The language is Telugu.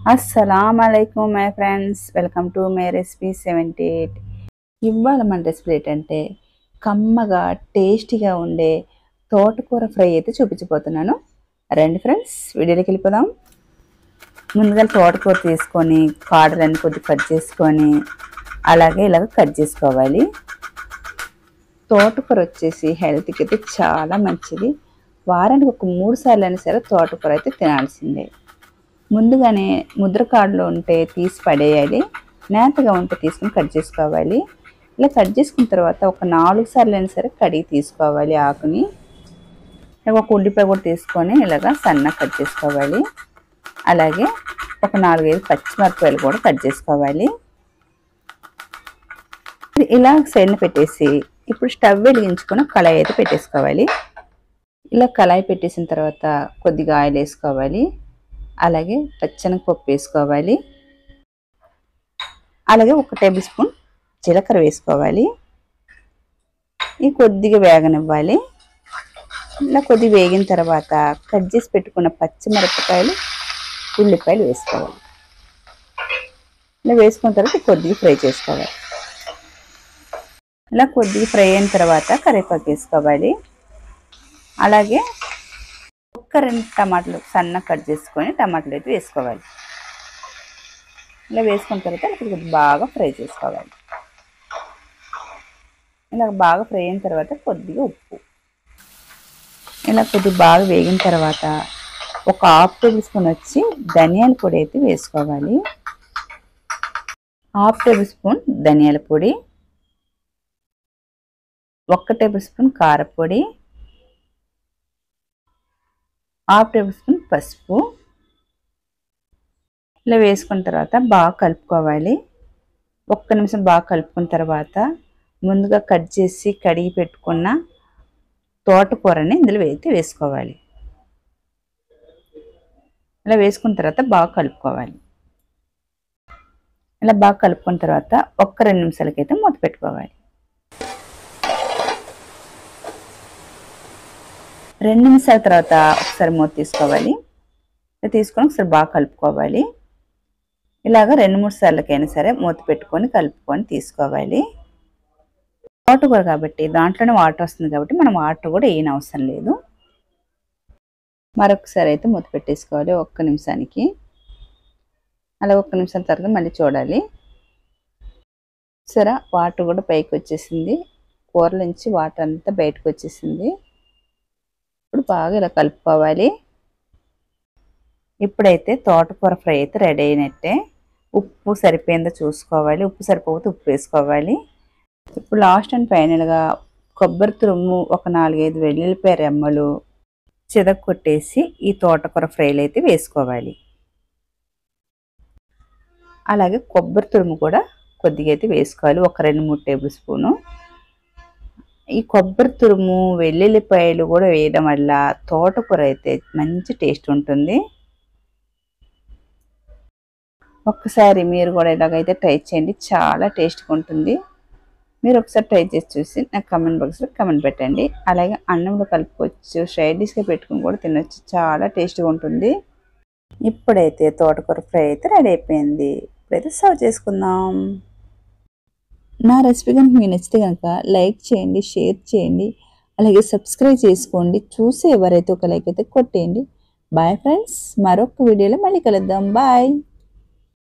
अस्सलामुअलैकुम my friends, welcome to my recipe 78. ఇవాళ మన రెసిపీ ఏంటంటే కమ్మగా టేస్టీగా ఉండే తోటకూర ఫ్రై అయితే చూపించబోతున్నాను. రండి ఫ్రెండ్స్, వీడియోలోకి వెళ్ళిపోదాం. ముందుగా తోటకూర తీసుకొని కాడలన్నీ కొద్దిగా కట్ చేసుకొని అలాగే ఇలాగ కట్ చేసుకోవాలి. తోటకూర వచ్చేసి హెల్త్కి అయితే చాలా మంచిది. వారానికి ఒక 3 సార్లు అయినా సరే తోటకూర అయితే తినాల్సిందే. ముందుగానే ముద్రకాడలో ఉంటే తీసి పడేయాలి, నేతగా ఉంటే తీసుకుని కట్ చేసుకోవాలి. ఇలా కట్ చేసుకున్న తర్వాత ఒక 4 సార్లు అయినా సరే కడిగి తీసుకోవాలి ఆకుని. ఒక ఉల్లిపాయ కూడా తీసుకొని ఇలాగా సన్నగా కట్ చేసుకోవాలి. అలాగే ఒక 4-5 పచ్చిమిరపకాయలు కూడా కట్ చేసుకోవాలి. ఇలా సైడ్ని పెట్టేసి ఇప్పుడు స్టవ్ వెలిగించుకొని కళాయి అయితే పెట్టేసుకోవాలి. ఇలా కళాయి పెట్టేసిన తర్వాత కొద్దిగా ఆయిల్ వేసుకోవాలి. అలాగే పచ్చెనగపప్పు వేసుకోవాలి. అలాగే 1 టేబుల్ స్పూన్ జీలకర్ర వేసుకోవాలి. ఇది కొద్దిగా వేగనివ్వాలి. ఇలా కొద్దిగా వేగిన తర్వాత కట్ చేసి పెట్టుకున్న పచ్చిమిరపకాయలు, ఉల్లిపాయలు వేసుకోవాలి. ఇలా వేసుకున్న తర్వాత కొద్దిగా ఫ్రై చేసుకోవాలి. ఇలా కొద్దిగా ఫ్రై అయిన తర్వాత కరివేపాకు వేసుకోవాలి. అలాగే 1-2 టమాటాలు సన్నగా కట్ చేసుకొని టమాటాలు అయితే వేసుకోవాలి. ఇలా వేసుకున్న తర్వాత కొద్దిగా బాగా ఫ్రై చేసుకోవాలి. ఇలా బాగా ఫ్రై అయిన తర్వాత కొద్దిగా ఉప్పు. ఇలా కొద్దిగా బాగా వేగిన తర్వాత ఒక 1/2 టేబుల్ స్పూన్ వచ్చి ధనియాల పొడి అయితే వేసుకోవాలి. 1/2 టేబుల్ స్పూన్ ధనియాల పొడి, 1 టేబుల్ స్పూన్ కారపొడి, 1/2 టేబుల్ స్పూన్ పసుపు. ఇలా వేసుకున్న తర్వాత బాగా కలుపుకోవాలి. 1 నిమిషం బాగా కలుపుకున్న తర్వాత ముందుగా కట్ చేసి కడిగి పెట్టుకున్న తోటకూరని ఇందులో వేసుకోవాలి. ఇలా వేసుకున్న తర్వాత బాగా కలుపుకోవాలి. ఇలా బాగా కలుపుకున్న తర్వాత 1-2 నిమిషాలకైతే మూత పెట్టుకోవాలి. 2 నిమిషాల తర్వాత ఒకసారి మూత తీసుకోవాలి. తీసుకొని ఒకసారి బాగా కలుపుకోవాలి. ఇలాగ 2-3 సార్లకైనా సరే మూత పెట్టుకొని కలుపుకొని తీసుకోవాలి. తోటకూర కాబట్టి దాంట్లోనే వాటర్ వస్తుంది కాబట్టి మనం వాటర్ కూడా వేయని అవసరం లేదు. మరొకసారి అయితే మూత పెట్టేసుకోవాలి 1 నిమిషానికి. అలా 1 నిమిషం తర్వాత మళ్ళీ చూడాలి. సరే, వాటర్ కూడా పైకి వచ్చేసింది. కూర నుంచి వాటర్ అంతా బయటకు వచ్చేసింది. ఇప్పుడు బాగా ఇలా కలుపుకోవాలి. ఇప్పుడైతే తోటకూర ఫ్రై అయితే రెడీ అయినట్టే. ఉప్పు సరిపోయిందో చూసుకోవాలి. ఉప్పు సరిపోతే ఉప్పు వేసుకోవాలి. ఇప్పుడు లాస్ట్ అండ్ ఫైనల్గా కొబ్బరి తురుము, ఒక 4-5 వెల్లుల్లిపాయ రెమ్మలు చితక్కొట్టేసి ఈ తోటకూర ఫ్రైలు అయితే వేసుకోవాలి. అలాగే కొబ్బరి తురుము కూడా కొద్దిగా అయితే వేసుకోవాలి, ఒక 2-3 టేబుల్ స్పూను. ఈ కొబ్బరి తురుము, వెల్లుల్లిపాయలు కూడా వేయడం వల్ల తోటకూర అయితే మంచి టేస్ట్ ఉంటుంది. ఒక్కసారి మీరు కూడా ఇలాగైతే ట్రై చేయండి, చాలా టేస్ట్గా ఉంటుంది. మీరు ఒకసారి ట్రై చేసి చూసి నాకు కామెంట్ బాక్స్లో కామెంట్ పెట్టండి. అలాగే అన్నంలో కలుపుకోవచ్చు, సైడ్ డిష్గా పెట్టుకుని కూడా తినొచ్చు, చాలా టేస్ట్గా ఉంటుంది. ఇప్పుడైతే తోటకూర ఫ్రై అయితే రెడీ అయిపోయింది. ఇప్పుడైతే సర్వ్ చేసుకుందాం. నా రెసిపీ కనుక మీకు నచ్చితే కనుక లైక్ చేయండి, షేర్ చేయండి, అలాగే సబ్స్క్రైబ్ చేసుకోండి. చూసే ఎవరైతే ఒక లైక్ అయితే కొట్టేయండి. బాయ్ ఫ్రెండ్స్, మరొక వీడియోలో మళ్ళీ కలుద్దాం. బాయ్.